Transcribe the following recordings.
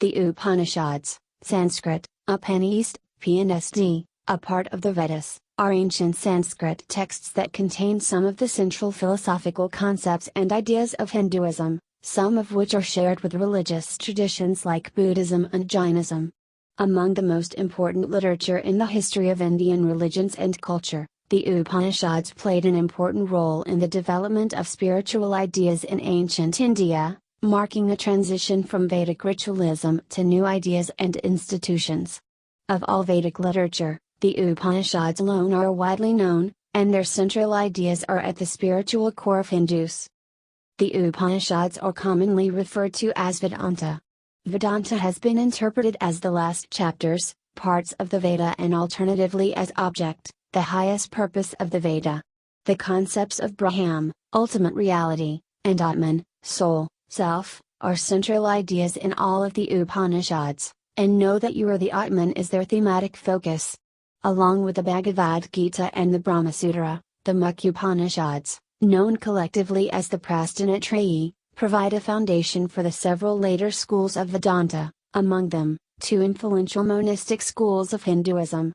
The Upanishads, Sanskrit, Upanishad, PNSD, a part of the Vedas, are ancient Sanskrit texts that contain some of the central philosophical concepts and ideas of Hinduism, some of which are shared with religious traditions like Buddhism and Jainism. Among the most important literature in the history of Indian religions and culture, the Upanishads played an important role in the development of spiritual ideas in ancient India, marking a transition from Vedic ritualism to new ideas and institutions. Of all Vedic literature, the Upanishads alone are widely known, and their central ideas are at the spiritual core of Hindus. The Upanishads are commonly referred to as Vedanta. Vedanta has been interpreted as the last chapters, parts of the Veda, and alternatively as object, the highest purpose of the Veda. The concepts of Brahman, ultimate reality, and Atman, soul, self, are central ideas in all of the Upanishads, and know that you are the Atman is their thematic focus. Along with the Bhagavad Gita and the Brahma Sutra, the Mukhya Upanishads, known collectively as the Prastanatrayi, provide a foundation for the several later schools of Vedanta, among them, two influential monistic schools of Hinduism.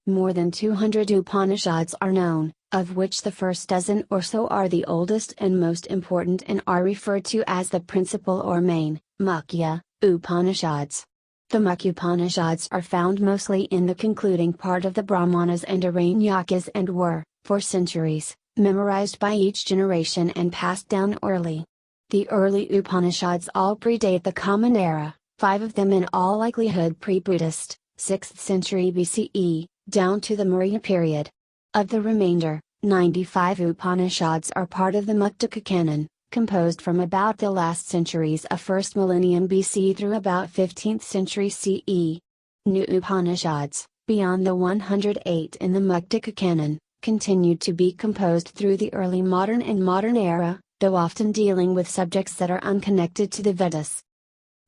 More than 200 Upanishads are known, of which the first dozen or so are the oldest and most important and are referred to as the principal or main, Mukhya, Upanishads. The Mukhya Upanishads are found mostly in the concluding part of the Brahmanas and Aranyakas and were, for centuries, memorized by each generation and passed down orally. The early Upanishads all predate the Common Era, 5 of them in all likelihood pre-Buddhist, 6th century BCE, down to the Maurya period. Of the remainder, 95 Upanishads are part of the Muktaka canon, composed from about the last centuries of 1st millennium BC through about 15th century CE. New Upanishads, beyond the 108 in the Muktaka canon, continued to be composed through the early modern and modern era, though often dealing with subjects that are unconnected to the Vedas.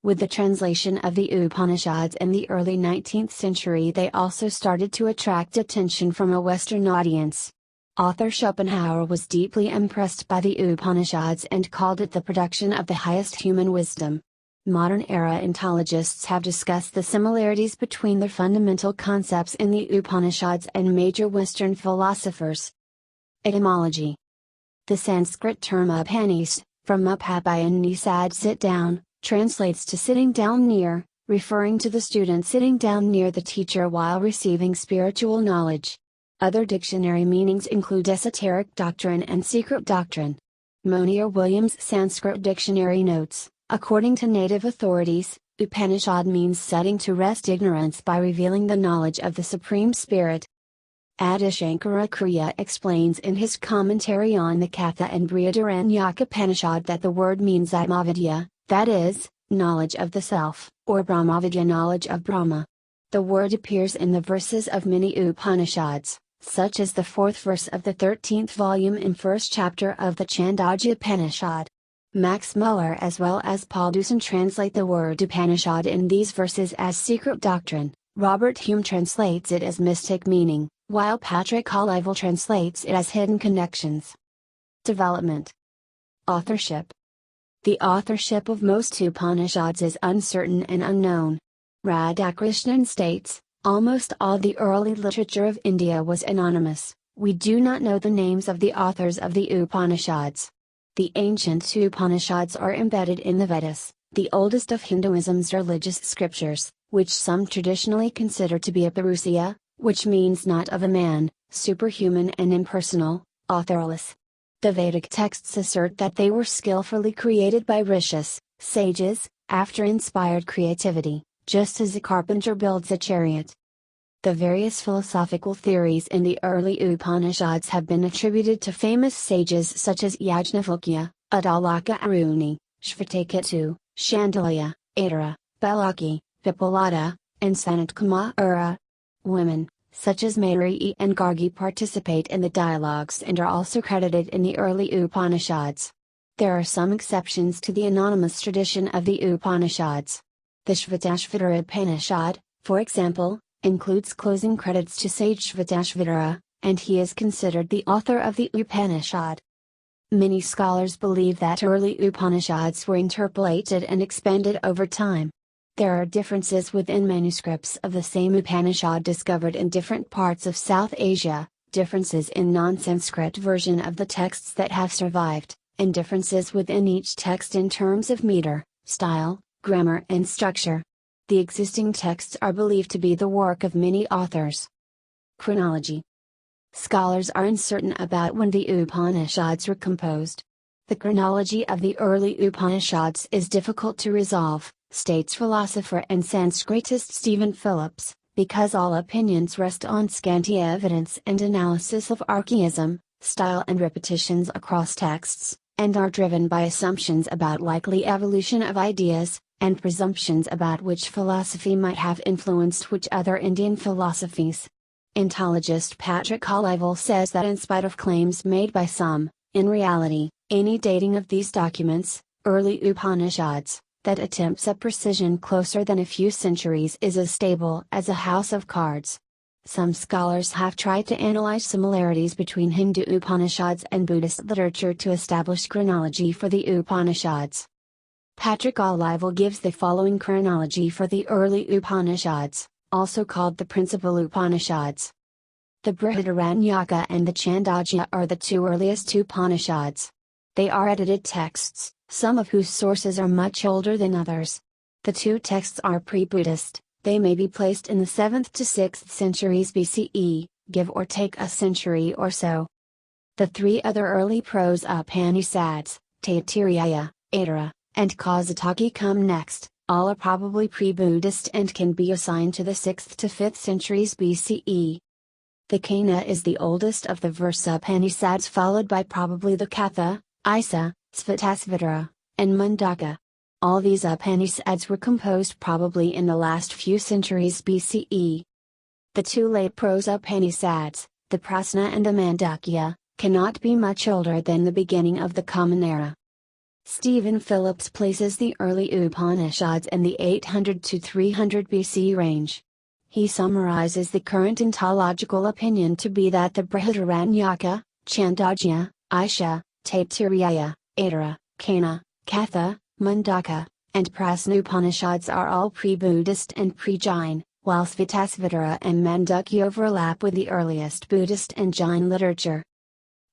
With the translation of the Upanishads in the early 19th century, they also started to attract attention from a Western audience. Author Schopenhauer was deeply impressed by the Upanishads and called it the production of the highest human wisdom. Modern era ontologists have discussed the similarities between the fundamental concepts in the Upanishads and major Western philosophers. Etymology. The Sanskrit term Upanishad, from Upanisad sit down, translates to sitting down near, referring to the student sitting down near the teacher while receiving spiritual knowledge. Other dictionary meanings include esoteric doctrine and secret doctrine. Monier-Williams Sanskrit Dictionary notes, according to native authorities, Upanishad means setting to rest ignorance by revealing the knowledge of the Supreme Spirit. Adi Shankaracharya explains in his commentary on the Katha and Brihadaranyaka Upanishad that the word means Atmavidya, that is, knowledge of the self, or Brahmavidya, knowledge of Brahma. The word appears in the verses of many Upanishads, such as the 4th verse of the 13th volume and 1st chapter of the Chandogya Upanishad. Max Muller as well as Paul Deussen translate the word Upanishad in these verses as secret doctrine. Robert Hume translates it as mystic meaning, while Patrick Olival translates it as hidden connections. Development. Authorship. The authorship of most Upanishads is uncertain and unknown. Radhakrishnan states, almost all the early literature of India was anonymous. We do not know the names of the authors of the Upanishads. The ancient Upanishads are embedded in the Vedas, the oldest of Hinduism's religious scriptures, which some traditionally consider to be a parusia, which means not of a man, superhuman and impersonal, authorless. The Vedic texts assert that they were skillfully created by rishis, sages, after inspired creativity, just as a carpenter builds a chariot. The various philosophical theories in the early Upanishads have been attributed to famous sages such as Yajnavalkya, Adalaka Aruni, Shvetaketu, Shandilya, Atara, Balaki, Vipalada, and Sanatkumara. Women, such as Maitreyi and Gargi, participate in the dialogues and are also credited in the early Upanishads. There are some exceptions to the anonymous tradition of the Upanishads. The Shvetashvatara Upanishad, for example, includes closing credits to sage Shvetashvatara, and he is considered the author of the Upanishad. Many scholars believe that early Upanishads were interpolated and expanded over time. There are differences within manuscripts of the same Upanishad discovered in different parts of South Asia, differences in non-Sanskrit version of the texts that have survived, and differences within each text in terms of meter, style, grammar and structure. The existing texts are believed to be the work of many authors. Chronology. Scholars are uncertain about when the Upanishads were composed. The chronology of the early Upanishads is difficult to resolve, states philosopher and Sanskritist Stephen Phillips, because all opinions rest on scanty evidence and analysis of archaism, style and repetitions across texts, and are driven by assumptions about likely evolution of ideas, and presumptions about which philosophy might have influenced which other Indian philosophies. Ontologist Patrick Olival says that in spite of claims made by some, in reality, any dating of these documents, early Upanishads, that attempts a precision closer than a few centuries is as stable as a house of cards. Some scholars have tried to analyze similarities between Hindu Upanishads and Buddhist literature to establish chronology for the Upanishads. Patrick Olival gives the following chronology for the early Upanishads, also called the principal Upanishads. The Brihadaranyaka and the Chandogya are the two earliest Upanishads. They are edited texts, some of whose sources are much older than others. The two texts are pre-Buddhist, they may be placed in the 7th to 6th centuries BCE, give or take a century or so. The three other early prose Upanishads, Taittiriya, Aitara, and Kaushitaki come next, all are probably pre-Buddhist and can be assigned to the 6th to 5th centuries BCE. The Kana is the oldest of the verse Upanishads, followed by probably the Katha, Isa, Svatasvatara, and Mundaka. All these Upanishads were composed probably in the last few centuries BCE. The two late prose Upanishads, the Prasna and the Mandukya, cannot be much older than the beginning of the Common Era. Stephen Phillips places the early Upanishads in the 800 to 300 BC range. He summarizes the current ontological opinion to be that the Brihadaranyaka, Chandogya, Isha, Taittiriya, Aitara, Kana, Katha, Mundaka, and Prasna Upanishads are all pre-Buddhist and pre-Jain, while Svatasvatara and Mandukya overlap with the earliest Buddhist and Jain literature.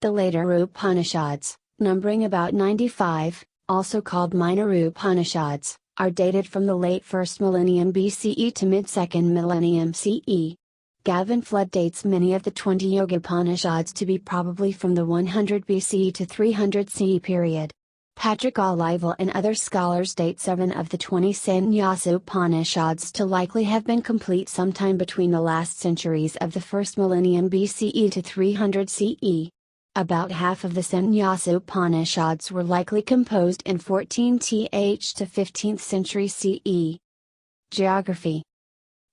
The later Upanishads, numbering about 95, also called minor Upanishads, are dated from the late 1st millennium BCE to mid-2nd millennium CE. Gavin Flood dates many of the 20 Yoga Upanishads to be probably from the 100 BCE to 300 CE period. Patrick Olival and other scholars date 7 of the 20 Sannyasa Upanishads to likely have been complete sometime between the last centuries of the 1st millennium BCE to 300 CE. About half of the Sannyasa Upanishads were likely composed in 14th to 15th century CE. Geography.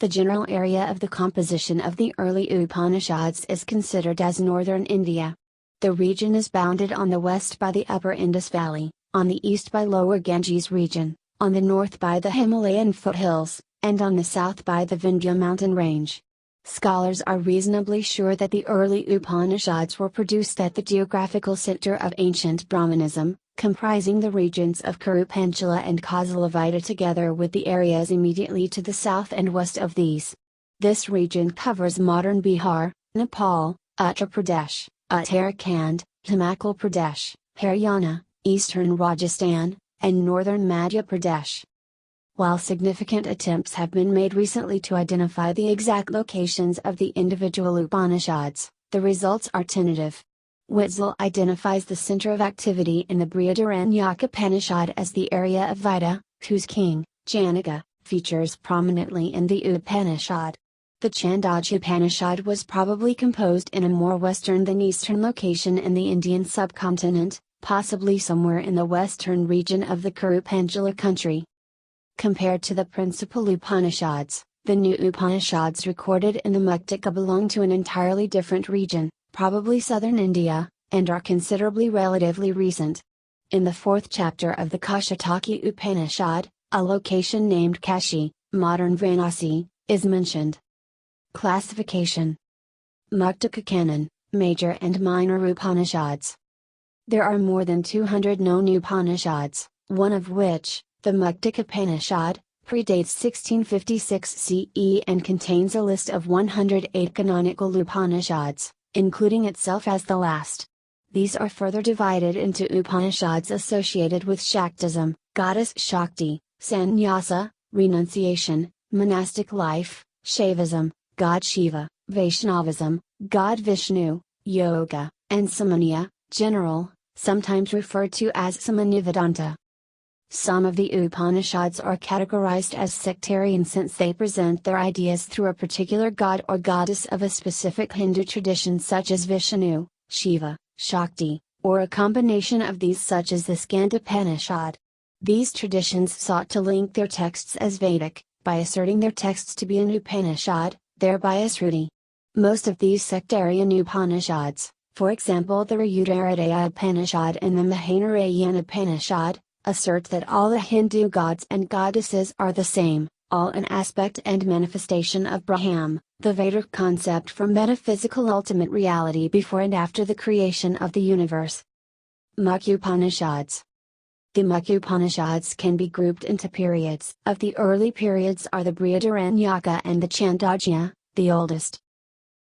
The general area of the composition of the early Upanishads is considered as northern India. The region is bounded on the west by the upper Indus Valley, on the east by lower Ganges region, on the north by the Himalayan foothills, and on the south by the Vindhya mountain range. Scholars are reasonably sure that the early Upanishads were produced at the geographical center of ancient Brahmanism, comprising the regions of Kurupanjala and Kausalavita together with the areas immediately to the south and west of these. This region covers modern Bihar, Nepal, Uttar Pradesh, Uttarakhand, Himachal Pradesh, Haryana, eastern Rajasthan, and northern Madhya Pradesh. While significant attempts have been made recently to identify the exact locations of the individual Upanishads, the results are tentative. Witzel identifies the center of activity in the Brihadaranyaka Upanishad as the area of Vida, whose king, Janaka, features prominently in the Upanishad. The Chandogya Upanishad was probably composed in a more western than eastern location in the Indian subcontinent, possibly somewhere in the western region of the Kurupanjala country. Compared to the principal Upanishads, the new Upanishads recorded in the Muktaka belong to an entirely different region, probably southern India, and are considerably relatively recent. In the 4th chapter of the Kaushitaki Upanishad, a location named Kashi, modern Varanasi, is mentioned. Classification. Muktaka Canon, Major and Minor Upanishads. There are more than 200 known Upanishads, one of which, the Muktaka Upanishad, predates 1656 CE and contains a list of 108 canonical Upanishads, including itself as the last. These are further divided into Upanishads associated with Shaktism, goddess Shakti, Sannyasa, renunciation, monastic life, Shaivism, god Shiva, Vaishnavism, god Vishnu, yoga, and Samanya, general, sometimes referred to as Samanya-Vedanta. Some of the Upanishads are categorized as sectarian since they present their ideas through a particular god or goddess of a specific Hindu tradition such as Vishnu, Shiva, Shakti, or a combination of these such as the Skandopanishad. These traditions sought to link their texts as Vedic, by asserting their texts to be an Upanishad, thereby Asruti. Most of these sectarian Upanishads, for example the Narrated Upanishad and the Mahanarayan Upanishad, assert that all the Hindu gods and goddesses are the same, all an aspect and manifestation of Brahman, the Vedic concept for metaphysical ultimate reality before and after the creation of the universe. Mukha Upanishads. The Mukha Upanishads can be grouped into periods. Of the early periods are the Brihadaranyaka and the Chandogya, the oldest.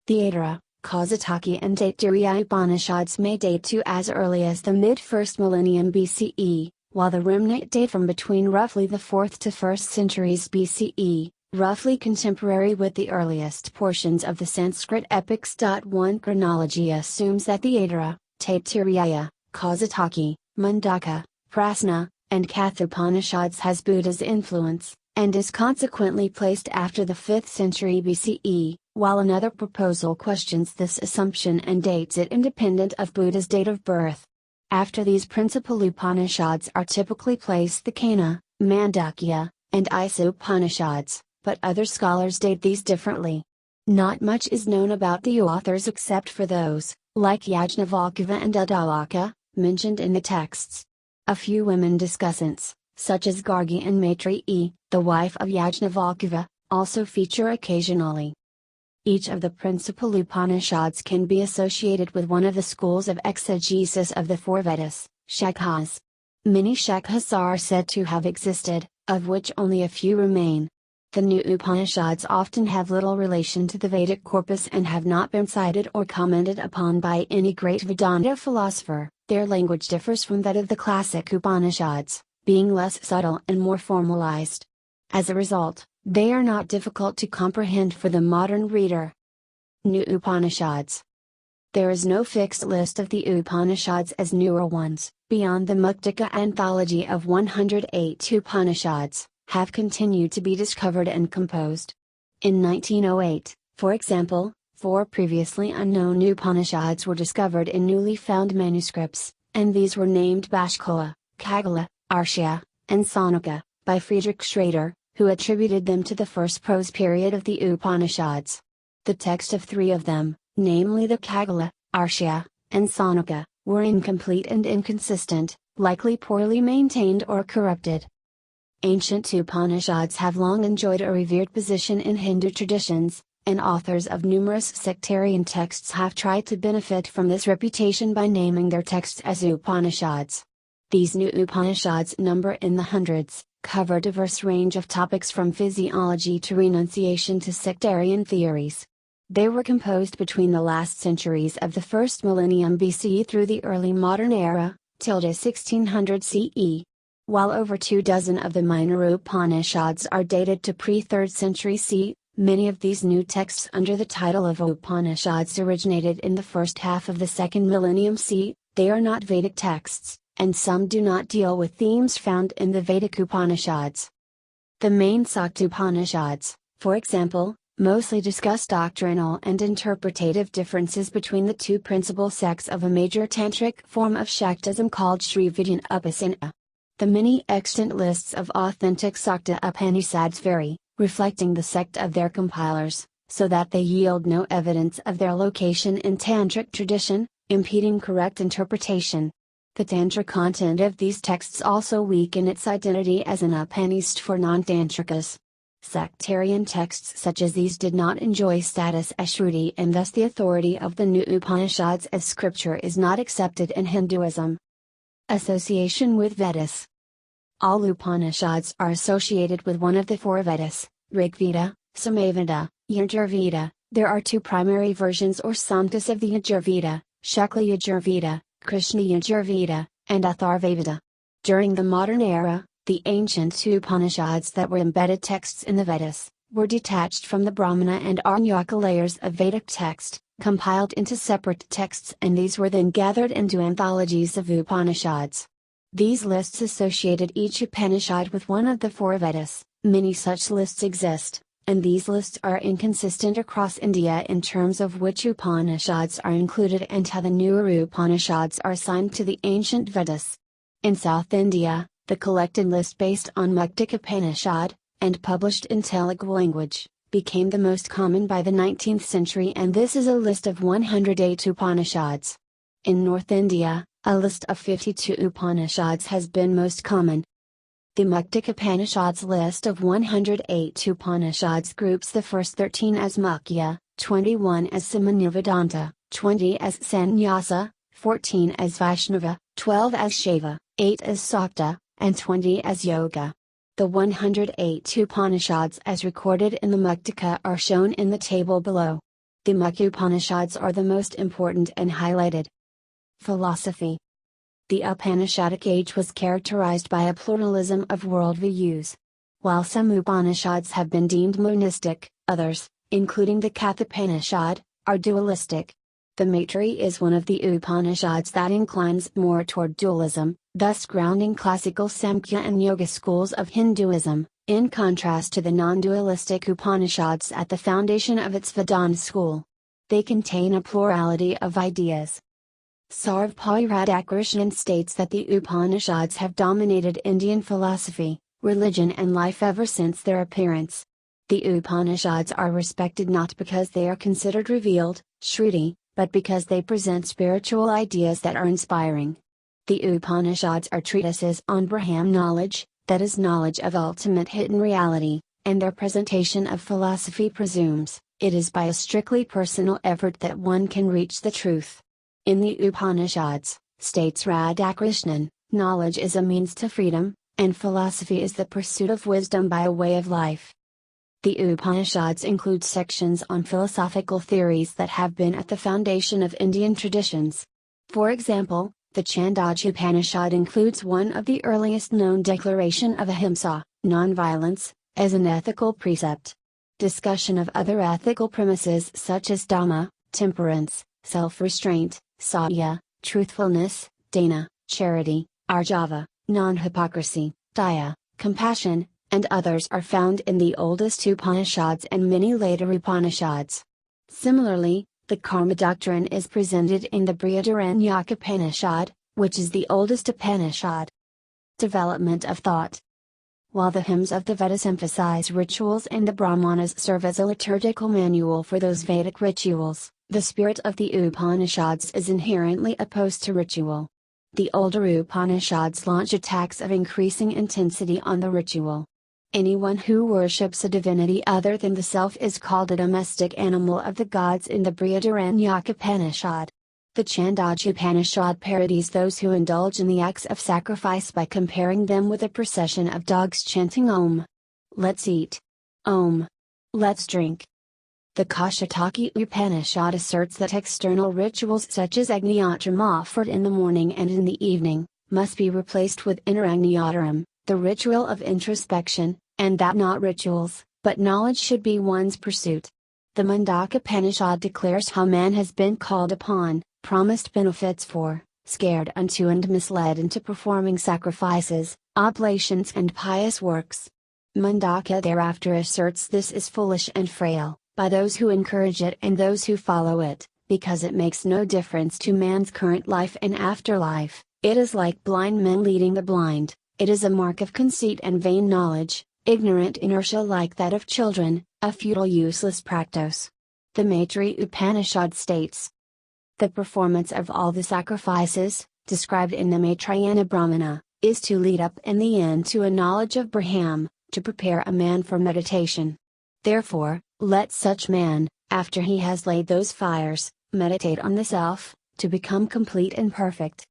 The Aitara, Kaushitaki and Taittiriya Upanishads may date to as early as the mid-1st millennium BCE, while the remnant date from between roughly the 4th to 1st centuries BCE, roughly contemporary with the earliest portions of the Sanskrit epics. One chronology assumes that the Aitara, Taittiriya, Kaushitaki, Mundaka, Prasna, and Kathopanishads has Buddha's influence, and is consequently placed after the 5th century BCE, while another proposal questions this assumption and dates it independent of Buddha's date of birth. After these principal Upanishads are typically placed the Kana, Mandukya, and Isa Upanishads, but other scholars date these differently. Not much is known about the authors except for those, like Yajnavalkya and Uddalaka, mentioned in the texts. A few women discussants, such as Gargi and Maitreyi, the wife of Yajnavalkya, also feature occasionally. Each of the principal Upanishads can be associated with one of the schools of exegesis of the four Vedas, Shakhas. Many Shakhas are said to have existed, of which only a few remain. The new Upanishads often have little relation to the Vedic corpus and have not been cited or commented upon by any great Vedanta philosopher. Their language differs from that of the classic Upanishads, being less subtle and more formalized. As a result, they are not difficult to comprehend for the modern reader. New Upanishads. There is no fixed list of the Upanishads as newer ones, beyond the Muktika anthology of 108 Upanishads, have continued to be discovered and composed. In 1908, for example, 4 previously unknown Upanishads were discovered in newly found manuscripts, and these were named Bhaskara, Kagala, Arshya, and Sanaka, by Friedrich Schrader, who attributed them to the first prose period of the Upanishads. The text of 3 of them, namely the Kagala, Arshya, and Sanaka, were incomplete and inconsistent, likely poorly maintained or corrupted. Ancient Upanishads have long enjoyed a revered position in Hindu traditions, and authors of numerous sectarian texts have tried to benefit from this reputation by naming their texts as Upanishads. These new Upanishads number in the hundreds, cover a diverse range of topics from physiology to renunciation to sectarian theories. They were composed between the last centuries of the 1st millennium BCE through the early modern era, till 1600 CE. While over 24 of the minor Upanishads are dated to pre-3rd century CE, many of these new texts under the title of Upanishads originated in the first half of the 2nd millennium CE. They are not Vedic texts, and some do not deal with themes found in the Vedic Upanishads. The main Sakta Upanishads, for example, mostly discuss doctrinal and interpretative differences between the 2 principal sects of a major tantric form of Shaktism called Srividya Upasana. The many extant lists of authentic Sakta Upanishads vary, reflecting the sect of their compilers, so that they yield no evidence of their location in tantric tradition, impeding correct interpretation. The Tantra content of these texts also weaken its identity as an Upanishad for non-Tantrikas. Sectarian texts such as these did not enjoy status as Shruti, and thus the authority of the new Upanishads as scripture is not accepted in Hinduism. Association with Vedas. All Upanishads are associated with one of the four Vedas: Rigveda, Samaveda, Yajurveda. There are two primary versions or samkas of the Yajurveda: Shukla Yajurveda, Krishna Yajurveda, and Atharvaveda. During the modern era, the ancient Upanishads that were embedded texts in the Vedas, were detached from the Brahmana and Aranyaka layers of Vedic text, compiled into separate texts, and these were then gathered into anthologies of Upanishads. These lists associated each Upanishad with one of the four Vedas. Many such lists exist, and these lists are inconsistent across India in terms of which Upanishads are included and how the newer Upanishads are assigned to the ancient Vedas. In South India, the collected list based on Muktika Upanishad, and published in Telugu language, became the most common by the 19th century, and this is a list of 108 Upanishads. In North India, a list of 52 Upanishads has been most common. The Muktika Upanishads list of 108 Upanishads groups the first 13 as Mukhya, 21 as Samanya-Vedanta, 20 as Sannyasa, 14 as Vaishnava, 12 as Shaiva, 8 as Sakta, and 20 as Yoga. The 108 Upanishads as recorded in the Muktika are shown in the table below. The Mukhya Upanishads are the most important and highlighted. Philosophy. The Upanishadic age was characterized by a pluralism of worldviews. While some Upanishads have been deemed monistic, others, including the Kathopanishad, are dualistic. The Maitri is one of the Upanishads that inclines more toward dualism, thus grounding classical Samkhya and Yoga schools of Hinduism, in contrast to the non-dualistic Upanishads at the foundation of its Vedanta school. They contain a plurality of ideas. Sarvepalli Radhakrishnan states that the Upanishads have dominated Indian philosophy, religion and life ever since their appearance. The Upanishads are respected not because they are considered revealed, Shruti, but because they present spiritual ideas that are inspiring. The Upanishads are treatises on Brahman knowledge, that is knowledge of ultimate hidden reality, and their presentation of philosophy presumes, it is by a strictly personal effort that one can reach the truth. In the Upanishads, states Radhakrishnan, knowledge is a means to freedom, and philosophy is the pursuit of wisdom by a way of life. The Upanishads include sections on philosophical theories that have been at the foundation of Indian traditions. For example, the Chandogya Upanishad includes one of the earliest known declaration of ahimsa, nonviolence, as an ethical precept. Discussion of other ethical premises such as dhamma, temperance, self-restraint, satya, truthfulness, dana, charity, arjava, non-hypocrisy, daya, compassion, and others are found in the oldest Upanishads and many later Upanishads. Similarly, the karma doctrine is presented in the Brihadaranyaka Upanishad, which is the oldest Upanishad. Development of thought. While the hymns of the Vedas emphasize rituals and the Brahmanas serve as a liturgical manual for those Vedic rituals, the spirit of the Upanishads is inherently opposed to ritual. The older Upanishads launch attacks of increasing intensity on the ritual. Anyone who worships a divinity other than the self is called a domestic animal of the gods in the Brihadaranyaka Upanishad. The Chandogya Upanishad parodies those who indulge in the acts of sacrifice by comparing them with a procession of dogs chanting Om. Let's eat. Om. Let's drink. The Kaushitaki Upanishad asserts that external rituals such as Agnyatram offered in the morning and in the evening, must be replaced with inner Agnyataram, the ritual of introspection, and that not rituals, but knowledge should be one's pursuit. The Mundaka Upanishad declares how man has been called upon, promised benefits for, scared unto and misled into performing sacrifices, oblations and pious works. Mundaka thereafter asserts this is foolish and frail, by those who encourage it and those who follow it, because it makes no difference to man's current life and afterlife. It is like blind men leading the blind, it is a mark of conceit and vain knowledge, ignorant inertia like that of children, a futile useless practice. The Maitri Upanishad states, the performance of all the sacrifices, described in the Maitrayana Brahmana, is to lead up in the end to a knowledge of Brahman, to prepare a man for meditation. Therefore, let such man, after he has laid those fires, meditate on the self, to become complete and perfect.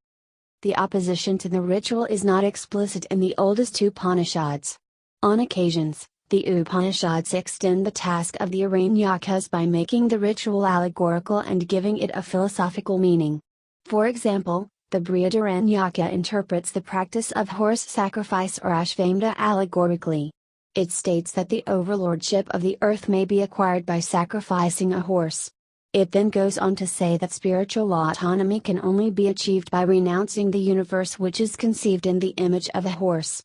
The opposition to the ritual is not explicit in the oldest Upanishads. On occasions, the Upanishads extend the task of the Aranyakas by making the ritual allegorical and giving it a philosophical meaning. For example, the Brihadaranyaka interprets the practice of horse sacrifice or Ashvamedha allegorically. It states that the overlordship of the earth may be acquired by sacrificing a horse. It then goes on to say that spiritual autonomy can only be achieved by renouncing the universe which is conceived in the image of a horse.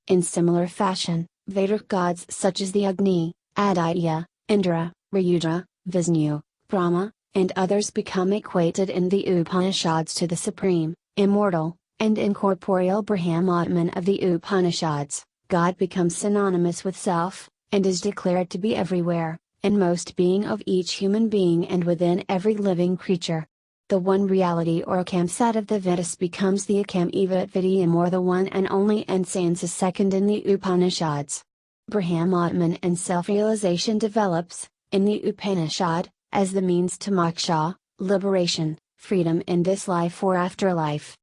In similar fashion, Vedic gods such as the Agni, Aditya, Indra, Rudra, Vishnu, Brahma, and others become equated in the Upanishads to the supreme, immortal, and incorporeal Brahmatman of the Upanishads. God becomes synonymous with self, and is declared to be everywhere, in most being of each human being and within every living creature. The one reality or Akamsat of the Vedas becomes the Akam Eva Vidyam, or the one and only, and stands as second in the Upanishads. Brahmatman and self-realization develops, in the Upanishad, as the means to moksha, liberation, freedom in this life or afterlife.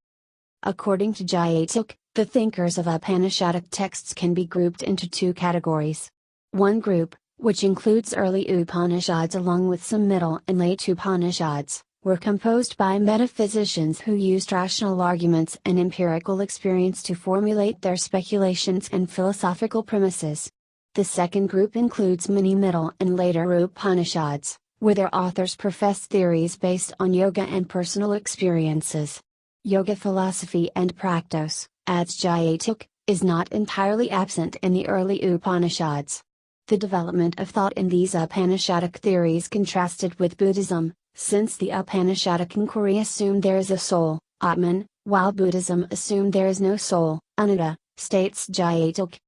According to Jayataka, the thinkers of Upanishadic texts can be grouped into two categories. One group, which includes early Upanishads along with some middle and late Upanishads, were composed by metaphysicians who used rational arguments and empirical experience to formulate their speculations and philosophical premises. The second group includes many middle and later Upanishads, where their authors profess theories based on yoga and personal experiences. Yoga philosophy and practice, adds Jayataka, is not entirely absent in the early Upanishads. The development of thought in these Upanishadic theories contrasted with Buddhism, since the Upanishadic inquiry assumed there is a soul, Atman, while Buddhism assumed there is no soul, Anatta, states Jayataka.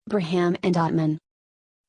Brahman and Atman.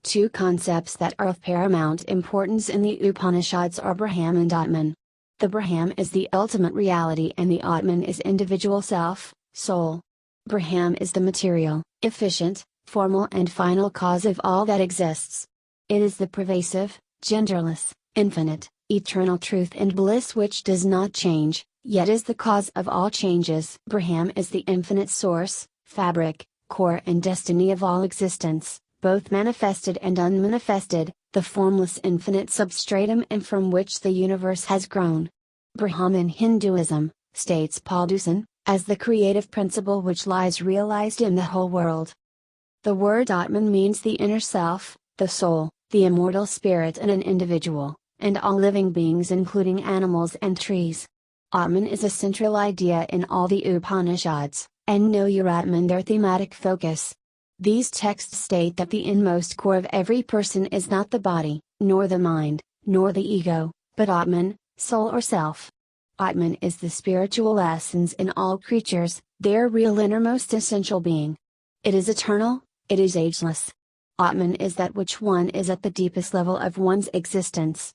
Two concepts that are of paramount importance in the Upanishads are Brahman and Atman. The Brahman is the ultimate reality and the Atman is individual self, soul. Brahman is the material, efficient, formal and final cause of all that exists. It is the pervasive, genderless, infinite, eternal truth and bliss which does not change, yet is the cause of all changes. Brahman is the infinite source, fabric, core and destiny of all existence, both manifested and unmanifested, the formless infinite substratum and from which the universe has grown. Brahman in Hinduism, states Paul Deussen, as the creative principle which lies realized in the whole world. The word Atman means the inner self, the soul, the immortal spirit in an individual, and all living beings including animals and trees. Atman is a central idea in all the Upanishads, and Know Your Atman their thematic focus. These texts state that the inmost core of every person is not the body, nor the mind, nor the ego, but Atman, soul or self. Atman is the spiritual essence in all creatures, their real innermost essential being. It is eternal, it is ageless. Atman is that which one is at the deepest level of one's existence.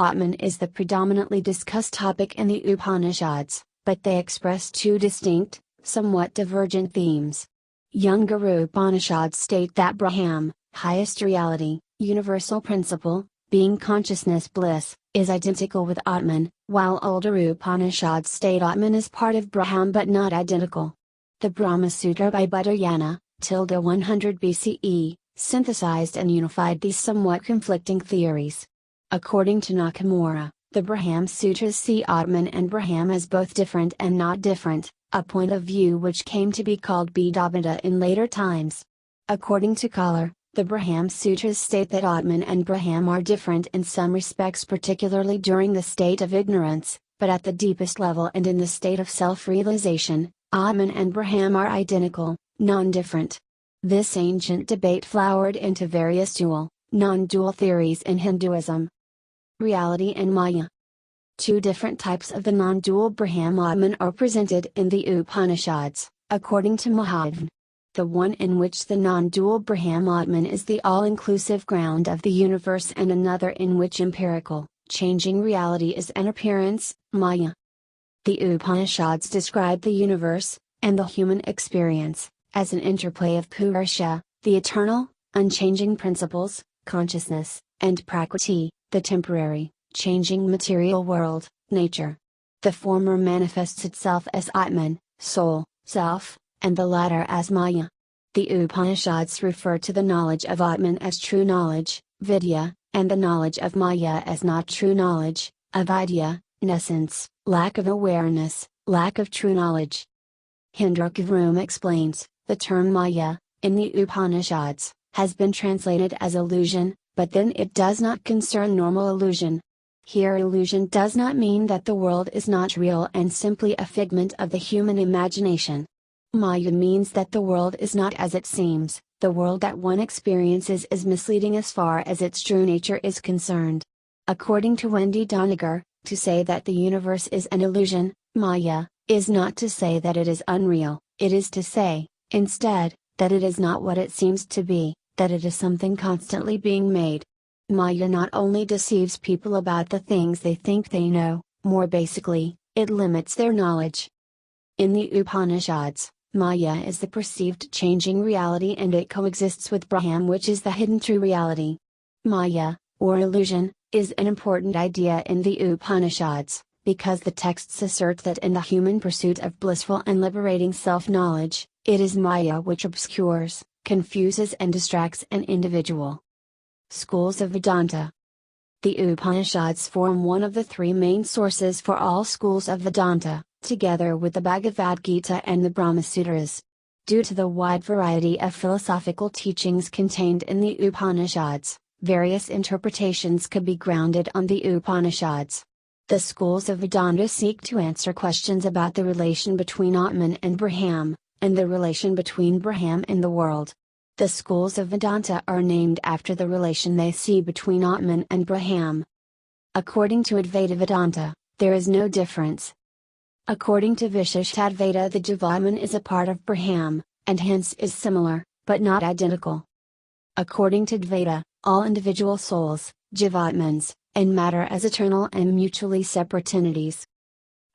Atman is the predominantly discussed topic in the Upanishads, but they express two distinct, somewhat divergent themes. Younger Upanishads state that Brahman, highest reality, universal principle, being consciousness bliss, is identical with Atman, while older Upanishads state Atman is part of Brahman but not identical. The Brahma Sutra by Buddhayana, 100 BCE, synthesized and unified these somewhat conflicting theories. According to Nakamura, the Brahma Sutras see Atman and Brahman as both different and not different, a point of view which came to be called Bhedabheda in later times. According to Kahler, the Brahma Sutras state that Atman and Brahman are different in some respects, particularly during the state of ignorance, but at the deepest level and in the state of self-realization, Atman and Brahman are identical, non-different. This ancient debate flowered into various dual, non-dual theories in Hinduism. Reality and Maya. Two different types of the non-dual Brahman are presented in the Upanishads, according to Mahajan. The one in which the non-dual Brahman is the all-inclusive ground of the universe, and another in which empirical, changing reality is an appearance, Maya. The Upanishads describe the universe, and the human experience, as an interplay of Purusha, the eternal, unchanging principles, consciousness, and Prakriti, the temporary, changing material world, nature. The former manifests itself as Atman, soul, self, and the latter as Maya. The Upanishads refer to the knowledge of Atman as true knowledge, Vidya, and the knowledge of Maya as not true knowledge, Avidya, in essence, lack of awareness, lack of true knowledge. Hindrakarum explains, the term Maya, in the Upanishads, has been translated as illusion, but then it does not concern normal illusion. Here illusion does not mean that the world is not real and simply a figment of the human imagination. Maya means that the world is not as it seems, the world that one experiences is misleading as far as its true nature is concerned. According to Wendy Doniger, to say that the universe is an illusion, Maya, is not to say that it is unreal, it is to say, instead, that it is not what it seems to be, that it is something constantly being made. Maya not only deceives people about the things they think they know, more basically, it limits their knowledge. In the Upanishads, Maya is the perceived changing reality and it coexists with Brahman, which is the hidden true reality. Maya, or illusion, is an important idea in the Upanishads, because the texts assert that in the human pursuit of blissful and liberating self-knowledge, it is Maya which obscures, confuses and distracts an individual. Schools of Vedanta. The Upanishads form one of the three main sources for all schools of Vedanta, together with the Bhagavad Gita and the Brahma Sutras. Due to the wide variety of philosophical teachings contained in the Upanishads, various interpretations could be grounded on the Upanishads. The schools of Vedanta seek to answer questions about the relation between Atman and Brahman, and the relation between Brahman and the world. The schools of Vedanta are named after the relation they see between Atman and Brahman. According to Advaita Vedanta, there is no difference. According to Vishishtadvaita, the Jivatman is a part of Brahman, and hence is similar, but not identical. According to Advaita, all individual souls, Jivatmans, and matter as eternal and mutually separate entities.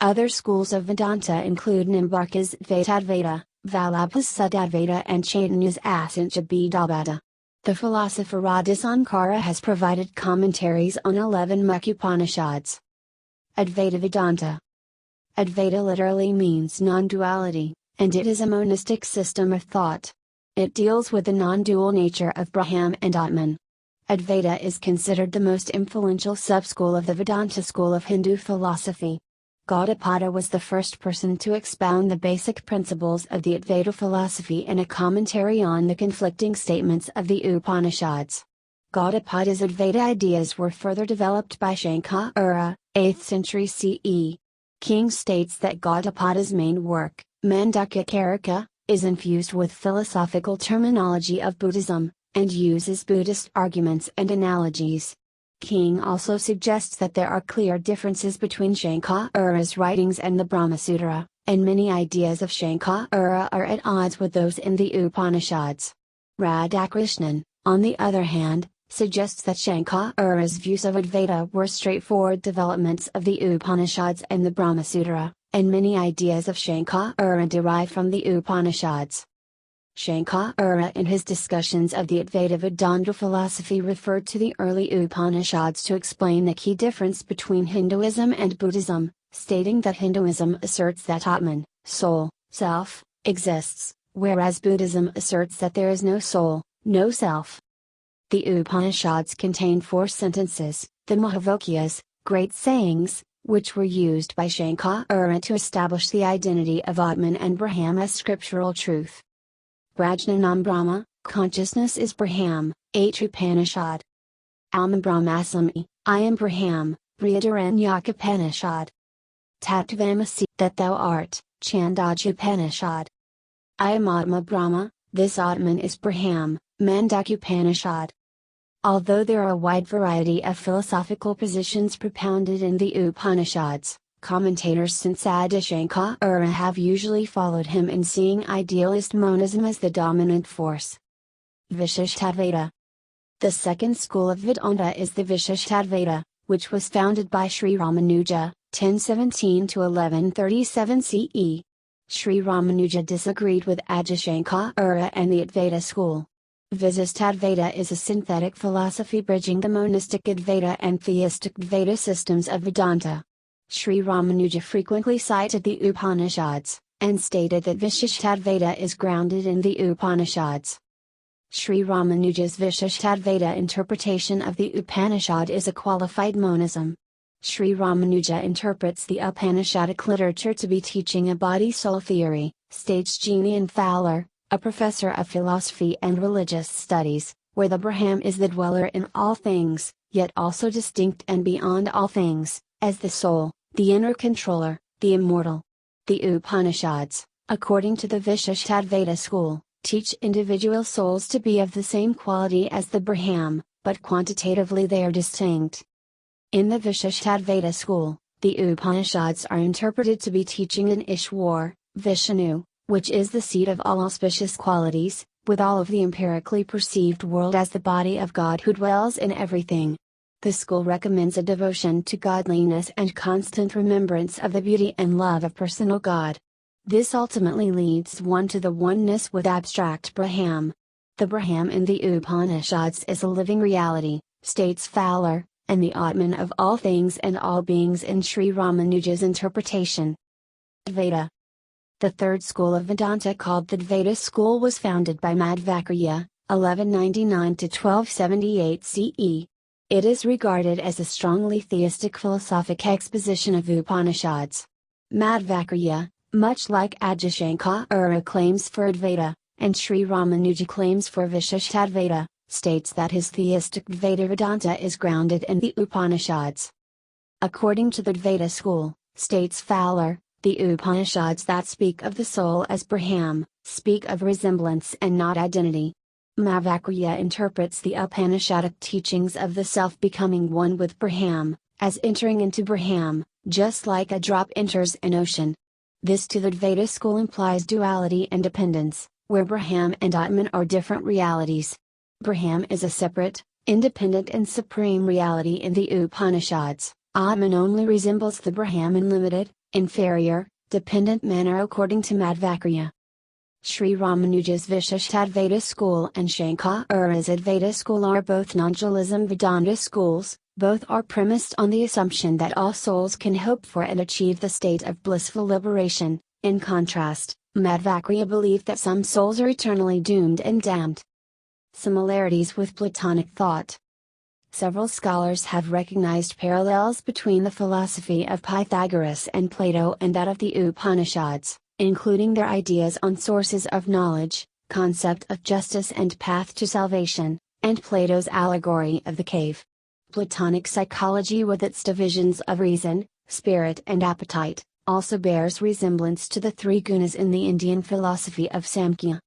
Other schools of Vedanta include Nimbarka's Advaitadvaita, Vallabha's Suddhadvaita and Chaitanya's Asankhya-bhedabhata. The philosopher Radisankara has provided commentaries on 11 Mukha Upanishads. Advaita Vedanta. Advaita literally means non-duality, and it is a monistic system of thought. It deals with the non-dual nature of Brahman and Atman. Advaita is considered the most influential sub-school of the Vedanta school of Hindu philosophy. Gaudapada was the first person to expound the basic principles of the Advaita philosophy in a commentary on the conflicting statements of the Upanishads. Gaudapada's Advaita ideas were further developed by Shankara, 8th century CE. King states that Gaudapada's main work, Mandukya is infused with philosophical terminology of Buddhism, and uses Buddhist arguments and analogies. King also suggests that there are clear differences between Shankara's writings and the Brahma Sutra, and many ideas of Shankara are at odds with those in the Upanishads. Radhakrishnan, on the other hand, suggests that Shankara's views of Advaita were straightforward developments of the Upanishads and the Brahma Sutra, and many ideas of Shankara derive from the Upanishads. Shankara in his discussions of the Advaita Vedanta philosophy referred to the early Upanishads to explain the key difference between Hinduism and Buddhism, stating that Hinduism asserts that Atman, soul, self, exists, whereas Buddhism asserts that there is no soul, no self. The Upanishads contain 4 sentences, the Mahavakyas, great sayings, which were used by Shankara to establish the identity of Atman and Brahman as scriptural truth. Prajnanam Brahma, consciousness is Brahman, 8th Upanishad. Alma Brahmasami, I am Brahman, Brihadaranyaka Upanishad. Tattvamasi, that thou art, Chandogya Upanishad. I am Atma Brahma, this Atman is Brahman, Mandukya Upanishad. Although there are a wide variety of philosophical positions propounded in the Upanishads, commentators since Adi Shankara have usually followed him in seeing idealist monism as the dominant force. Vishishtadvaita. The second school of Vedanta is the Vishishtadvaita, which was founded by Sri Ramanuja, 1017 to 1137 CE. Sri Ramanuja disagreed with Adi Shankara and the Advaita school. Vishishtadvaita is a synthetic philosophy bridging the monistic Advaita and theistic Advaita systems of Vedanta. Sri Ramanuja frequently cited the Upanishads, and stated that Vishishtadvaita is grounded in the Upanishads. Sri Ramanuja's Vishishtadvaita interpretation of the Upanishad is a qualified monism. Sri Ramanuja interprets the Upanishadic literature to be teaching a body-soul theory, states Jean Fowler, a professor of philosophy and religious studies, where the Brahman is the dweller in all things, yet also distinct and beyond all things, as the soul, the inner controller, the immortal. The Upanishads, according to the Vishishtadvaita school, teach individual souls to be of the same quality as the Brahman, but quantitatively they are distinct. In the Vishishtadvaita school, the Upanishads are interpreted to be teaching an Ishwar, Vishnu, which is the seat of all auspicious qualities, with all of the empirically perceived world as the body of God who dwells in everything. The school recommends a devotion to godliness and constant remembrance of the beauty and love of personal God. This ultimately leads one to the oneness with abstract Brahman. The Brahman in the Upanishads is a living reality, states Fowler, and the Atman of all things and all beings in Sri Ramanuja's interpretation. Advaita. The third school of Vedanta, called the Advaita school, was founded by Madhvacarya, 1199–1278 CE. It is regarded as a strongly theistic philosophic exposition of Upanishads. Madhvacarya, much like Adyashankara, claims for Advaita, and Sri Ramanuja claims for Vishishtadvaita, states that his theistic Advaita Vedanta is grounded in the Upanishads. According to the Advaita school, states Fowler, the Upanishads that speak of the soul as Brahman, speak of resemblance and not identity. Madhvacarya interprets the Upanishadic teachings of the self becoming one with Brahman, as entering into Brahman, just like a drop enters an ocean. This to the Advaita school implies duality and dependence, where Brahman and Atman are different realities. Brahman is a separate, independent and supreme reality in the Upanishads. Atman only resembles the Brahman in limited, inferior, dependent manner according to Madhvacarya. Sri Ramanuja's Vishishtadvaita school and Shankara's Advaita school are both non-dualism Vedanta schools. Both are premised on the assumption that all souls can hope for and achieve the state of blissful liberation. In contrast, Madhvacarya believed that some souls are eternally doomed and damned. Similarities with Platonic thought. Several scholars have recognized parallels between the philosophy of Pythagoras and Plato and that of the Upanishads, including their ideas on sources of knowledge, concept of justice and path to salvation, and Plato's allegory of the cave. Platonic psychology, with its divisions of reason, spirit and appetite, also bears resemblance to the three gunas in the Indian philosophy of Samkhya.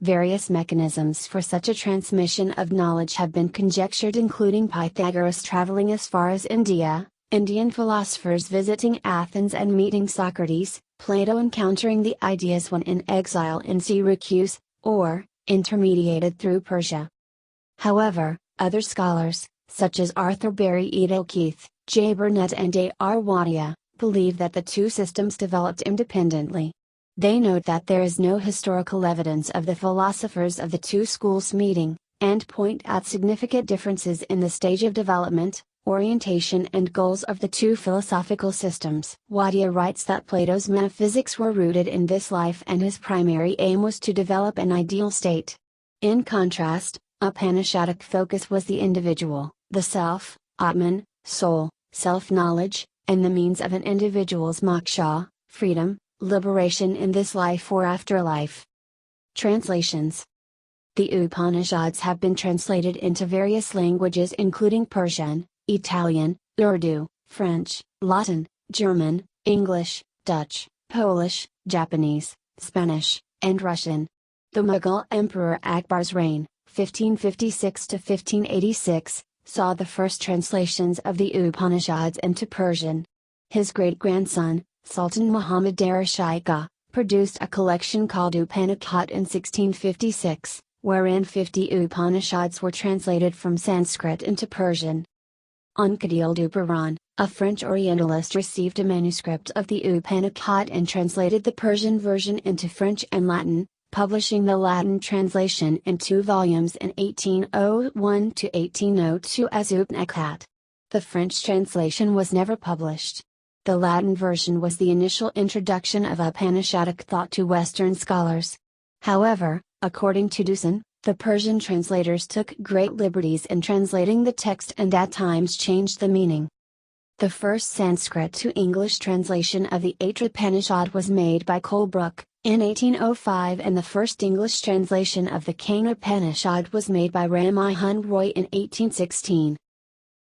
Various mechanisms for such a transmission of knowledge have been conjectured, including Pythagoras traveling as far as India, Indian philosophers visiting Athens and meeting Socrates, Plato encountering the ideas when in exile in Syracuse, or, intermediated through Persia. However, other scholars, such as Arthur Berry Edelkeith, J. Burnett and A. R. Wadia, believe that the two systems developed independently. They note that there is no historical evidence of the philosophers of the two schools meeting, and point out significant differences in the stage of development, orientation and goals of the two philosophical systems. Wadia writes that Plato's metaphysics were rooted in this life and his primary aim was to develop an ideal state. In contrast, Upanishadic focus was the individual, the self, Atman, soul, self-knowledge, and the means of an individual's moksha, freedom, liberation in this life or afterlife. Translations. The Upanishads have been translated into various languages including Persian, Italian, Urdu, French, Latin, German, English, Dutch, Polish, Japanese, Spanish, and Russian. The Mughal Emperor Akbar's reign, 1556–1586, saw the first translations of the Upanishads into Persian. His great-grandson, Sultan Muhammad Darashika, produced a collection called Upanishad in 1656, wherein 50 Upanishads were translated from Sanskrit into Persian. Ankadil Duparan, a French Orientalist, received a manuscript of the Upanishad and translated the Persian version into French and Latin, publishing the Latin translation in 2 volumes in 1801–1802 as Upanishad. The French translation was never published. The Latin version was the initial introduction of Upanishadic thought to Western scholars. However, according to Dusan, the Persian translators took great liberties in translating the text and at times changed the meaning. The first Sanskrit to English translation of the 8th Upanishad was made by Colebrooke in 1805, and the first English translation of the Kane Upanishad was made by Rammohun Roy in 1816.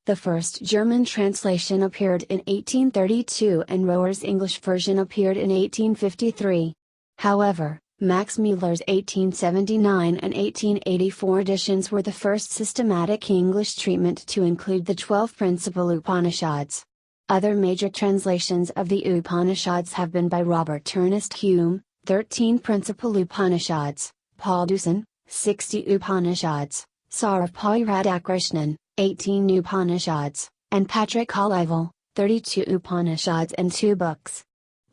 The first German translation appeared in 1832 and Rohr's English version appeared in 1853. However, Max Muller's 1879 and 1884 editions were the first systematic English treatment to include the 12 principal Upanishads. Other major translations of the Upanishads have been by Robert Ernest Hume, 13 Principal Upanishads, Paul Deussen, 60 Upanishads, Sarvapali Radhakrishnan, 18 Upanishads, and Patrick Olival, 32 Upanishads and 2 books.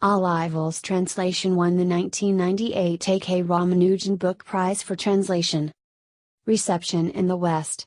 Olival's translation won the 1998 A.K. Ramanujan Book Prize for Translation. Reception in the West.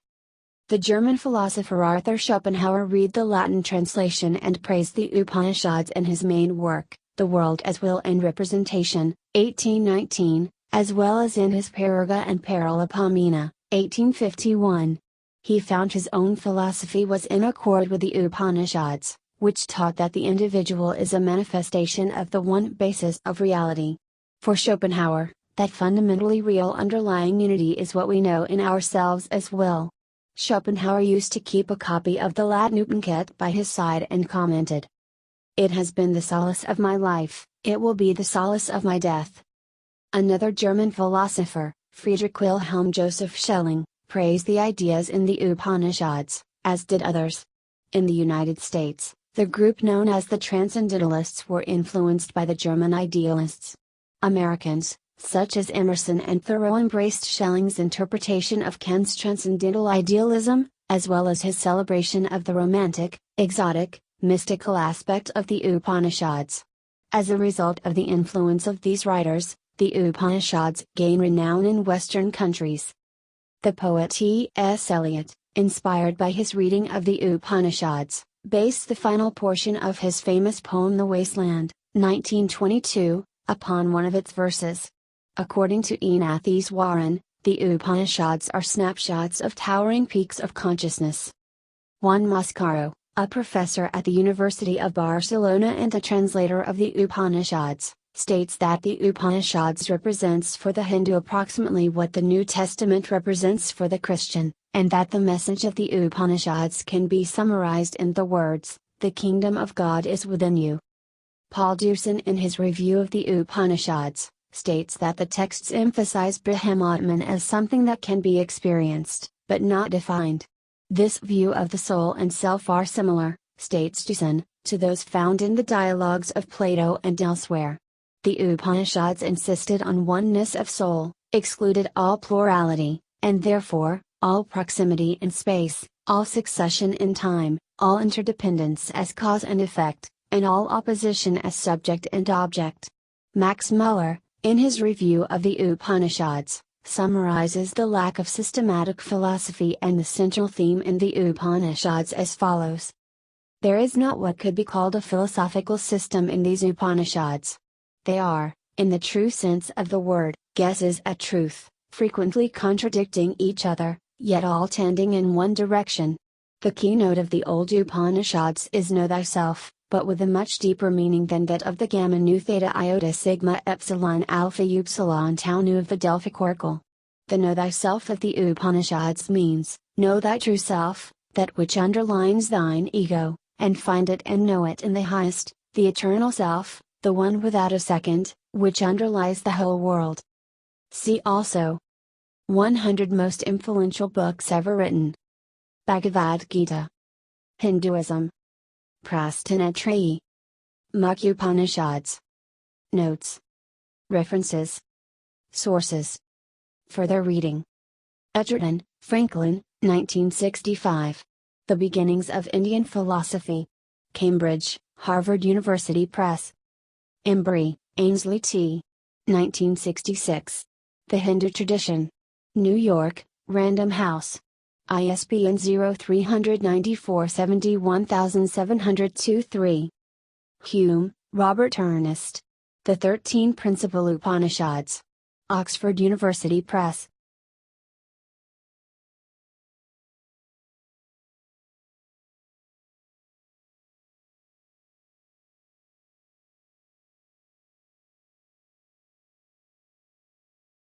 The German philosopher Arthur Schopenhauer read the Latin translation and praised the Upanishads in his main work, The World as Will and Representation, 1819, as well as in his Parerga and Paralipamena, 1851. He found his own philosophy was in accord with the Upanishads, which taught that the individual is a manifestation of the one basis of reality. For Schopenhauer, that fundamentally real underlying unity is what we know in ourselves as will. Schopenhauer used to keep a copy of the Latin Upanishad by his side and commented, "It has been the solace of my life, it will be the solace of my death." Another German philosopher, Friedrich Wilhelm Joseph Schelling, praised the ideas in the Upanishads, as did others. In the United States, the group known as the Transcendentalists were influenced by the German idealists. Americans, such as Emerson and Thoreau, embraced Schelling's interpretation of Kant's transcendental idealism, as well as his celebration of the romantic, exotic, mystical aspect of the Upanishads. As a result of the influence of these writers, the Upanishads gain renown in Western countries. The poet T.S. Eliot, inspired by his reading of the Upanishads, based the final portion of his famous poem The Wasteland, 1922, upon one of its verses. According to Ignatius Warren, the Upanishads are snapshots of towering peaks of consciousness. Juan Mascaro, a professor at the University of Barcelona and a translator of the Upanishads, states that the Upanishads represents for the Hindu approximately what the New Testament represents for the Christian, and that the message of the Upanishads can be summarized in the words, "The kingdom of God is within you." Paul Deussen, in his review of the Upanishads, states that the texts emphasize Brahmatman as something that can be experienced, but not defined. This view of the soul and self are similar, states Deussen, to those found in the dialogues of Plato and elsewhere. The Upanishads insisted on oneness of soul, excluded all plurality, and therefore, all proximity in space, all succession in time, all interdependence as cause and effect, and all opposition as subject and object. Max Muller, in his review of the Upanishads, summarizes the lack of systematic philosophy and the central theme in the Upanishads as follows. There is not what could be called a philosophical system in these Upanishads. They are, in the true sense of the word, guesses at truth, frequently contradicting each other, yet all tending in one direction. The keynote of the old Upanishads is Know Thyself, but with a much deeper meaning than that of the Gamma Nu Theta Iota Sigma Epsilon Alpha Upsilon Tau Nu of the Delphic Oracle. The Know Thyself of the Upanishads means, know thy true self, that which underlines thine ego, and find it and know it in the highest, the eternal self, the one without a second, which underlies the whole world. See also 100 Most Influential Books Ever Written. Bhagavad Gita. Hinduism. Prastanatrayi. Mukha Upanishads. Notes. References. Sources. Further reading. Edgerton, Franklin, 1965. The Beginnings of Indian Philosophy. Cambridge, Harvard University Press. Embry, Ainsley T. 1966. The Hindu Tradition. New York, Random House. ISBN 0394 71702-3. Hume, Robert Ernest. The 13 Principal Upanishads. Oxford University Press,